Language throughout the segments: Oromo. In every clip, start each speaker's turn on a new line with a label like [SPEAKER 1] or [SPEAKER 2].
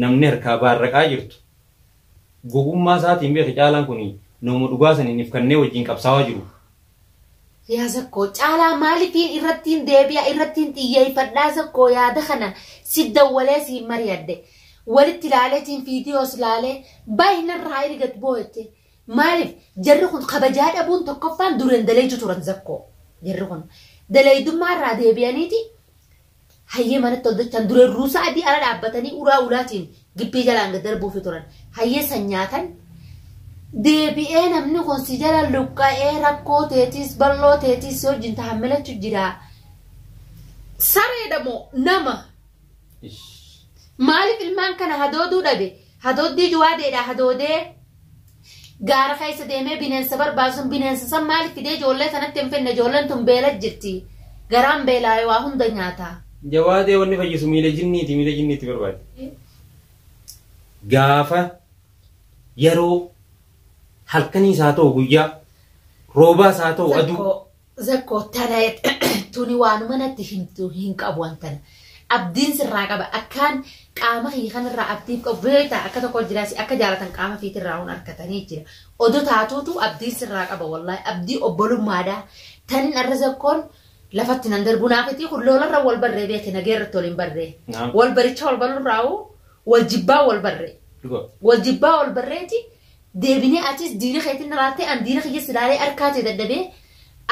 [SPEAKER 1] namni harkaa baarraqaa jirtu gogummaa isaatiin beeka caalaan kun nama dhugaa saniif kanneen wajjin qabsaawaa jiru.
[SPEAKER 2] Yaa Zakkoo caalaa maaliifin irrattiin deebi'a irrattiin xiyyeeffadhaa Zakkoo yaada kana si dawwalee si mari'adde walitti ilaaleetiin viidiyoos ilaalee baay'inarraa ergat boo'ette maaliif jarri kun kabajaa dhabuun tokkoffaan dureen daleetu turan Zakkoo jarri kun daleedummaarraa deebi'aniiti hayyee manatti hojjechaan dureen ruusa adii ala dhaabbatanii uraa ulaatiin gibbii jalaan gad darbuufi turan hayyee san nyaatan deebi'ee namni kun si jala luqqa'ee rakkoo teetis bal'oo teetis wajjin tahammilachuu jira sareedhamoo nama maaliif ilmaan kana hadooduu dhabe hadooddii juwaadeedha hadoodee gaara keessa deemee bineensa barbaasuun bineensa san maaliif fidee ijoollee sanatti hin finne ijoolleen tun beela jirti garaan beelaa'ee waa hunda nyaata.
[SPEAKER 1] Jawaadee wanni fayyisu miila jinniiti barbaade. Gaafa yeroo halkanii isaa ta'u guyyaa roobaa isaa ta'u aduu.
[SPEAKER 2] Zakkoo tana tuni waanuma natti hin qabu wantana. Abdiin sirraa qaba akkaan qaama hiikanirraa abdiif qabu beektaa akka tokko jiraasi akka jaalatan qaama fiitirraa hun harkatanii jira. Odoo taatuutu abdiin sirraa qaba wallahi abdii obbolummaadhaa tanin arra Zakkoon lafatti nan darbu naafiti lolarra wal barree beeke nageerratti waliin barree wal baricha wal balurraa'u wal jibbaa wal barree wal jibbaa wal barreeti deebinee atis diina keetiin nalaatee an diina kiyya silaalee harkaatee daddabee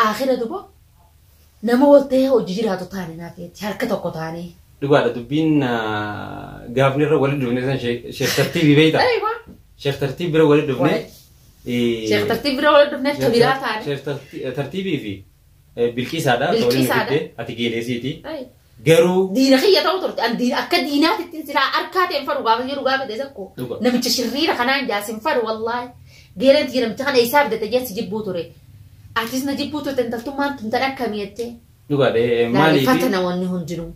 [SPEAKER 2] aakhira dubo nama wal ta'ee hojii jiraatu taane naafeetti harka tokko taane.
[SPEAKER 1] Dhugaadha dubbiin gaafni irra walitti dhufne san sheekh tartiibii beeyta. Sheekh tartiibii bira walitti dhufne.
[SPEAKER 2] Sheekh tartiibii bira walitti dhufne tabiraa taane.
[SPEAKER 1] Sheekh tartiibii fi bilqiisaadha tolini gidde ati geeleesiiti garuu
[SPEAKER 2] diina kiyya ta'u turte an diina akka diinaatti silaa harkaateen fadhu gaafa jiru gaafa Zakkoo namicha shirriira kanaan jaasin fadhu wallahi geeleen tiyya namicha kana isaa bidate jeessi jibbuu ture atis na jibbuu turte intaltummaan tun tan akkamii jettee
[SPEAKER 1] dhugaadhe maaliif
[SPEAKER 2] fatana wanni hundinuu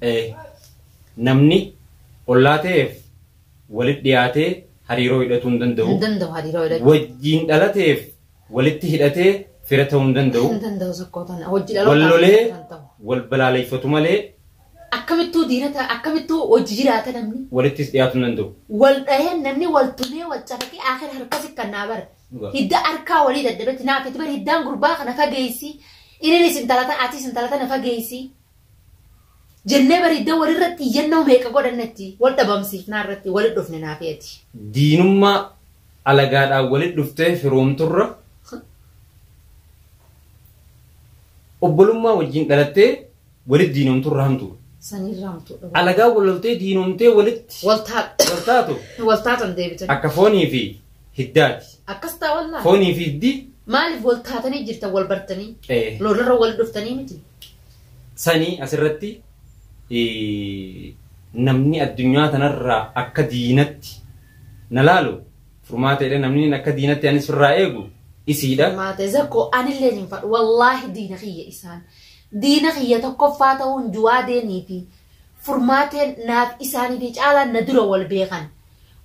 [SPEAKER 1] namni ollaa ta'eef walitti dhiyaatee hariiroo hidhatuu hin danda'u wajjiin dhalateef walitti hidhatee fira ta'uu hin danda'u wallolee wal balaaleffatu malee
[SPEAKER 2] akkamittuu diinata akkamittuu hojii jiraata namni
[SPEAKER 1] walittis dhiyaatu hin danda'u
[SPEAKER 2] wal dhaheen namni wal tumee wal cabaqee aakhira harkasi kan naa bara hidda harkaa walii daddabetti naafetti bara hiddaan gurbaa kana fageessi inni sintalata ati sintalata na fageessi jennee bara hidda walirratti iyyannoo meeqa godhannatti wal dhabamsiif naarratti walit dhufne naafeeti
[SPEAKER 1] diinummaa alagaadhaan walit dhuftee firoomturra obbolummaa wajjin dhalattee walit diinomtu rahamtu.
[SPEAKER 2] Sanii rahamtu.
[SPEAKER 1] Alagaa waloltee diinomtee walitti. Waltaatu.
[SPEAKER 2] Waltaatan deebitan.
[SPEAKER 1] Akka foonii fi hiddaati.
[SPEAKER 2] Akkas ta'a wallaahi.
[SPEAKER 1] Foonii fi hiddi.
[SPEAKER 2] Maaliif waltaatanii jirtan wal bartanii? Lolarra wal dhuftanii miti.
[SPEAKER 1] Sanii asirratti namni addunyaa tanarraa akka diinatti na laalu furmaatedha namni akka diinatti anis firraa eegu. Isiidha.
[SPEAKER 2] Maate Zakkoo anillee hin fadhu wallahi diina kiyya isaan diina kiyya tokkoffaa ta'uun juwaadeenii fi furmaateen naaf isaanii fi caalaan na dura wal beekan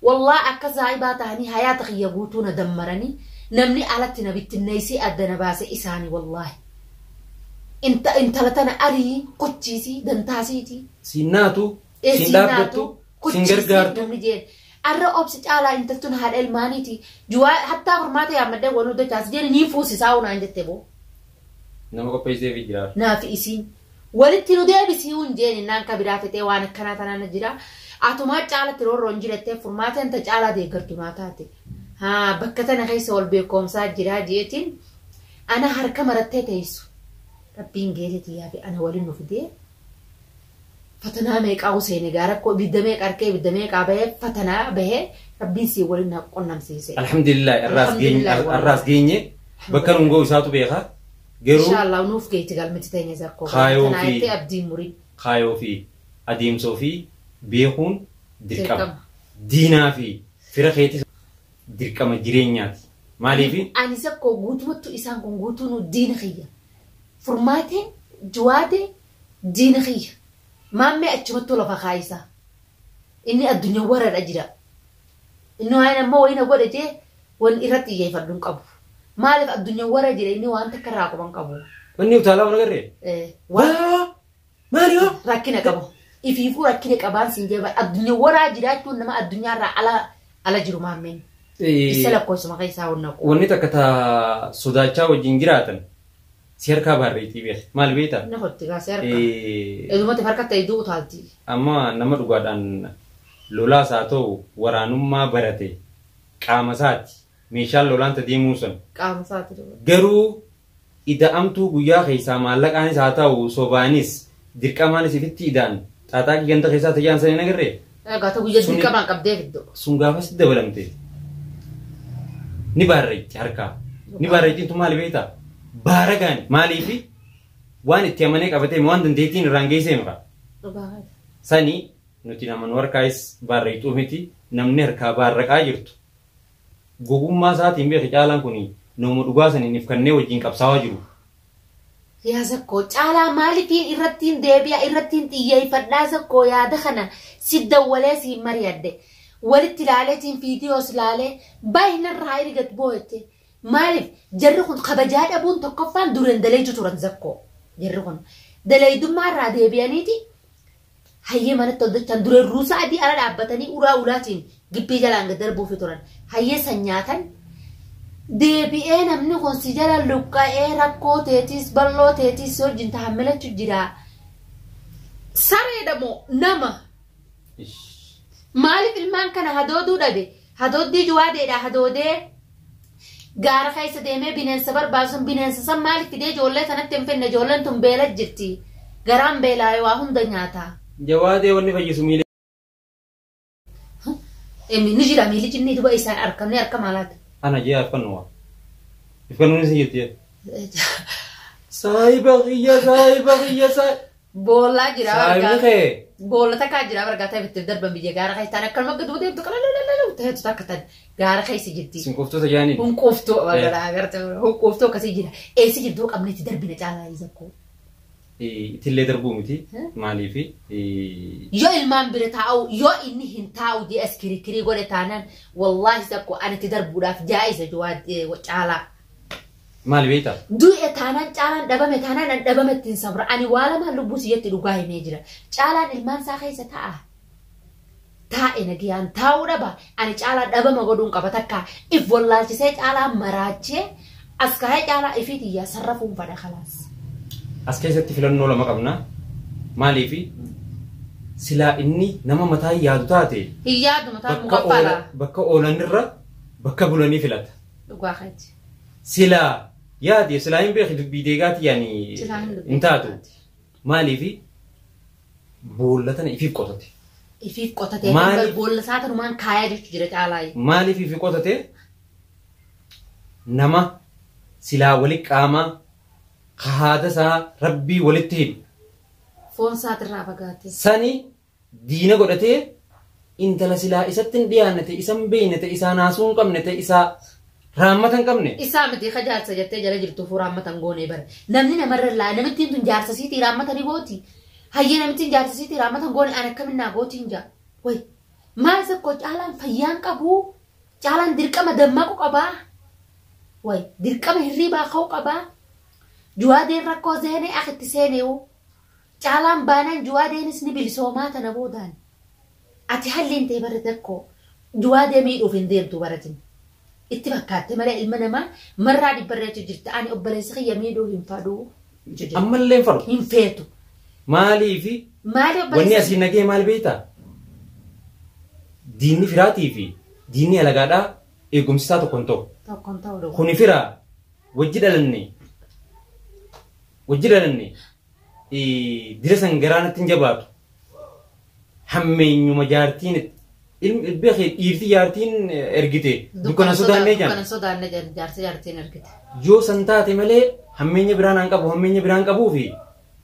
[SPEAKER 2] wallahi akka zaa'ibaa ta'anii hayaata kiyya guutuu na dammaranii namni alatti na bittinneessii adda na baase isaanii wallahi intala tana arii qochiisii dantaasiiti.
[SPEAKER 1] Sinnaatu sin dhaabbattu sin gargaartu.
[SPEAKER 2] Arra obsi caalaa intaltun haadha ilmaaniiti juwaa hattaa furmaata yaammadee wal hojjechaas jedhani ni fuusisaa unaan jette boo.
[SPEAKER 1] Nama qopheessee fi jira.
[SPEAKER 2] Naafi isiin walitti nu deebisii hun jeeni naan kabiraa fixee waan akkanaa tanaan jira. Atumaa caalatti roorroon jirettee furmaata inta caalaa deeggartu naa taate. Haa bakka tana keessa wal beekomsaa jira jeetiin ana harka marattee teessu. Rabbiin geetitii yaafi ana waliin nu fidee. Fatanaa meeqaa Hussein gaara ko bidamee qarqee bidamee qaabee fatanaa bahee rabbiin si waliin qonnamsiise.
[SPEAKER 1] Alhamdulillah arraas geenye bakka nungoo isaatu beeka. Garuu
[SPEAKER 2] inshallah nuuf geetti galmiti teenya Zakkoo.
[SPEAKER 1] Kaayoo
[SPEAKER 2] abdiin murii.
[SPEAKER 1] Kaayoo fi adeemsoo fi beekuun dirqama. Diinaa fi fira keetis dirqama jireenyaati. Maaliifi?
[SPEAKER 2] Ani Zakkoo guutumatti isaan kun guutuu nu diina kiyya. Furmaateen juwaadee diina kiyya. Maammee achumattuu lafa kaayisa. Inni addunyaa waradha jira. Inni waan ammoo wayina godhe jee wan irratti xiyyeeffadhu hin qabu. Maaliif addunyaa wara jira inni waan takka irraa qaban qabu.
[SPEAKER 1] Wanni utaalaa waan agarree?
[SPEAKER 2] Waa maali hoo? Rakkina qabu. ifiifuu rakkine qabaan siin jeeba addunyaa waraa jiraachuun nama addunyaarraa ala jiru maammeen. Isa lakkoofsuma keessaa honna qaba.
[SPEAKER 1] Wanni takka taa sodaachaa wajjin jiraatan si harkaa baarreetii beekta maal beektaa?
[SPEAKER 2] Na hotti gaa si harkaa. Edumatti harkatti iduu utaalti.
[SPEAKER 1] Amma nama dhugaadhaan lolaas haa ta'u waraanummaa barate qaama isaati meeshaan lolaanta deemuu sun.
[SPEAKER 2] Qaama isaati.
[SPEAKER 1] Garuu ida'amtuu guyyaa keessaa maallaqaanis haa ta'u sobaanis dirqamaanis ifitti idaan xaaxaa ganta keessaa tajaajila sanii nagarree.
[SPEAKER 2] Gaata guyyaa dirqamaan qabdee fiddoo.
[SPEAKER 1] Sun gaafas dabalamte. Ni baarreetti harkaa. Ni baarreettiin tun maali beektaa? Baara gaani maaliifi waan itti amanee qabatee waan dandeettiin irraan geessee maka. Sanii nuti nama nu harkaayis baarreettuu miti namni harkaa baarraqaa jirtu. Gogummaa isaatiin beeka caalaan kun nama dhugaa saniif kanneen wajjin qabsaawaa jiru.
[SPEAKER 2] Yaa sakkoo caalaa maaliifiin irrattiin deebi'a irrattiin xiyyeeffadhaa sakkoo yaada kana si dawwalee si mari'adde. Walitti ilaaleetiin viidiyoos ilaalee baay'inarraa ergat boo'ette maaliif jarri kun kabajaa dhabuun tokkoffaan dureen daleeju turan zakkoo jarri kun daleeydummaarraa deebi'aniiti hayyee manatti hojjechan dureen ruusaa adii ala dhaabbatanii uraa ulaatiin gibbii jalaan gad darbuufi turan hayyee san nyaatan deebi'ee namni kun si jala luqqa'ee rakkoo teetiis bal'oo teetiis wajjin tahammilachuu jira sareedhamoo nama. Maaliif ilmaan kana hadooduu dhabe hadooddii juwaadeedha hadoodee gaara keessa deemee bineensa barbaasun bineensa san maaliif fidee ijoollee sanatti hin fenne ijoolleen tun beela jirti garaan beelaa waa hunda nyaata.
[SPEAKER 1] Jawaadee wanni fayyisu miilee.
[SPEAKER 2] Ni jira miilli jinnii duba isaan arkamne harka maalaati.
[SPEAKER 1] Ana jee affannuwa. Ifkannuun isin jettee. Saayiba qiyya saa.
[SPEAKER 2] Boollaa jira
[SPEAKER 1] bargaa. Saayiba
[SPEAKER 2] Boolla takkaa jira bargaa ta'e bitti darban biyya gaara keessa ta'an akkanuma gadi deemtu qalalalalala ta'etu takka ta'an gaara keessa jirti.
[SPEAKER 1] Sinqooftoota jaanii.
[SPEAKER 2] Hunqooftoo barbaada agartee hunqooftoo akkasii jira. Eessi jidduu qabneetti darbina caalaa isakkoo.
[SPEAKER 1] Itillee darbuu miti maaliifi.
[SPEAKER 2] Yoo ilmaan bira taa'u yoo inni hin taa'u jee as kirikirii godhe taanaan wallaahi sakkoo ani itti darbuudhaaf jaa'isa caalaa.
[SPEAKER 1] Maal beektaa?
[SPEAKER 2] Du'e taanaan caalaan dhabame taanaan an dhabame ittiin sabra ani waa lamaan lubbuu siyyatti dhugaa himee jira caalaan ilmaan isaa keessa ta'a taa'e nagiyaan taa'uu dhaba ani caalaa dhabama godhuun qaba takka if wallaalchisee caalaa maraachee as kaa'ee caalaa ifiitiyyaa sarrafuun fadha khalaas.
[SPEAKER 1] As keessatti filannoo lama qabna maaliifi silaa inni nama mataa yaadu taate.
[SPEAKER 2] Hin yaadu mataa mukaffala.
[SPEAKER 1] Bakka oolanirra bakka bulanii filata.
[SPEAKER 2] Dhugaa keeti.
[SPEAKER 1] Silaa yaadi silaa hin beeku dubbii deegaati yaani hin taatu maaliifi boolla tana ifiif qotate.
[SPEAKER 2] Ifiif qotate boolla isaa tanumaan kaayaa jechuun jira caalaa.
[SPEAKER 1] Maaliif ifi qotate nama silaa wali qaamaa haada isaa rabbii walitti hidhu.
[SPEAKER 2] Foon isaatirraa fagaate.
[SPEAKER 1] Sani diina godhatee intala silaa isatti hin dhiyaanne ta'e isan beeyne ta'e isaa naasuu hin qabne ta'e isaa raammatan qabne.
[SPEAKER 2] Isaa miti jaarsa jettee jala jirtu fuu raammatan goonee bara. Namni namarra laa namittiin tun jaarsasiitii raammatanii gooti. Hayyee namittiin jaarsasiitii raammatan goone an akkaminnaa gootiin jaa. Way maal sakkoo caalaan fayyaan qabu caalaan dirqama dammaqu qabaa. Way dirqama hirriibaa ka'u qabaa. Juwaadeen rakkoo seenee akitti seeneewu. Caalaan baanaan juwaadeenis ni bilisoomaa tana boodaan. Ati halliin ta'e bara tokko juwaadee miidhuuf hin deemtu baratin. Itti fakkaatte malee ilma namaa marraa dhibbarreetu jirta ani obboleessa kiyya miidhuu hin fadhu.
[SPEAKER 1] Ammallee hin fadhu.
[SPEAKER 2] Hin feetu.
[SPEAKER 1] Maaliifi? Wanni asii nagee maal beektaa? Diinni firaatii fi diinni alagaadhaa eegumsisaa tokkoon ta'u.
[SPEAKER 2] Tokkoon ta'u.
[SPEAKER 1] Kuni firaa wajji dhalanne. Wajji dhalanne dira san garaanatti hin jabaatu. Hammeenyuma jaartiin beekee dhiirti jaartiin ergite dukkana sodaannee jaan.
[SPEAKER 2] Dukkana sodaannee jaan jaartiin ergite.
[SPEAKER 1] Yoo san taate malee hammeenya biraan aan qabu hammeenya biraan qabuu fi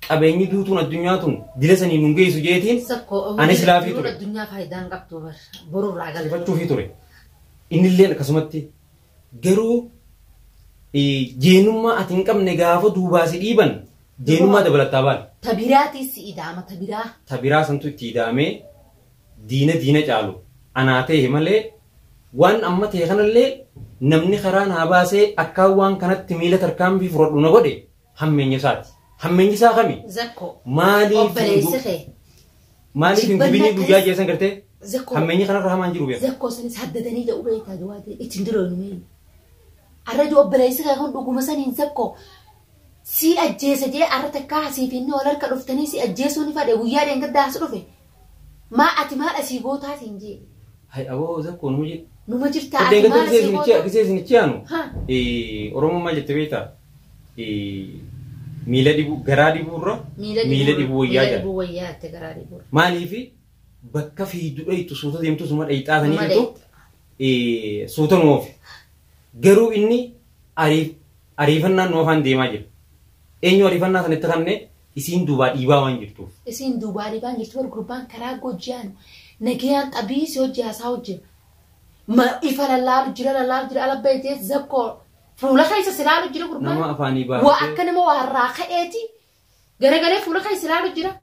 [SPEAKER 1] qabeenyi duutuun addunyaa tun dila sanii nun geessu jeetiin anis laafii ture.
[SPEAKER 2] Addunyaa faayidaan qabdu boruurraa galfachuu.
[SPEAKER 1] Galfachuufii ture. Innillee akkasumatti garuu jeenummaa ati hin qabne gaafa duubaasi dhiiban jeenummaa dabalataa baal.
[SPEAKER 2] Tabiraatis idaama tabiraa.
[SPEAKER 1] Tabiraa santu itti idaamee diina caalu. Anaa ta'e malee waan amma ta'e kanallee namni karaa naa baasee akkaan waan kanatti miila tarkaanfii fudhadhu na godhe hammeenya isaati. Hammeenyi isaa kami?
[SPEAKER 2] Zakko.
[SPEAKER 1] مالي في بيني بوجا جيسان كرتة
[SPEAKER 2] زكو
[SPEAKER 1] همني خنا رحمان جروبيا
[SPEAKER 2] زكو سنس هددني ده أبيت هدواتي اتندرون مين الرجل أبلايس كهون أقوم مثلا زكو سي أجيس جي أرتك كاسي في إنه ولا كرفتني سي أجيسوني فده ويا رين قد داس رفه ما أتمال أسيبوت هاتينجي
[SPEAKER 1] هاي أبو زكو نمجي
[SPEAKER 2] نمجر
[SPEAKER 1] كده
[SPEAKER 2] تأتمال أسيبوت
[SPEAKER 1] كسي نتيانو
[SPEAKER 2] ها
[SPEAKER 1] أورمو ما جتبيتا ميلا ديبو غرا ديبو رو ميلا ديبو
[SPEAKER 2] ويا تغرا ديبو
[SPEAKER 1] مالي في بكا في دوي تسوتا ديمتو سما اي تاثني تو سوتا نوف غرو اني عريفنا نوفان ديما جي انيو عريفنا سنتخنه اسين دوبا ديبا وانجرتو
[SPEAKER 2] اسين دوبا ديبا وانجرتو جروبان كرا غوجان نكيان ابيس يوجي اساوجي ما إفلا لا رجلا على بيتي زكو فولا خايسة سلالو جرا قربان
[SPEAKER 1] نما أفاني با
[SPEAKER 2] وأكن ما وراخ إيتي جرا فولا خايسة سلالو جرا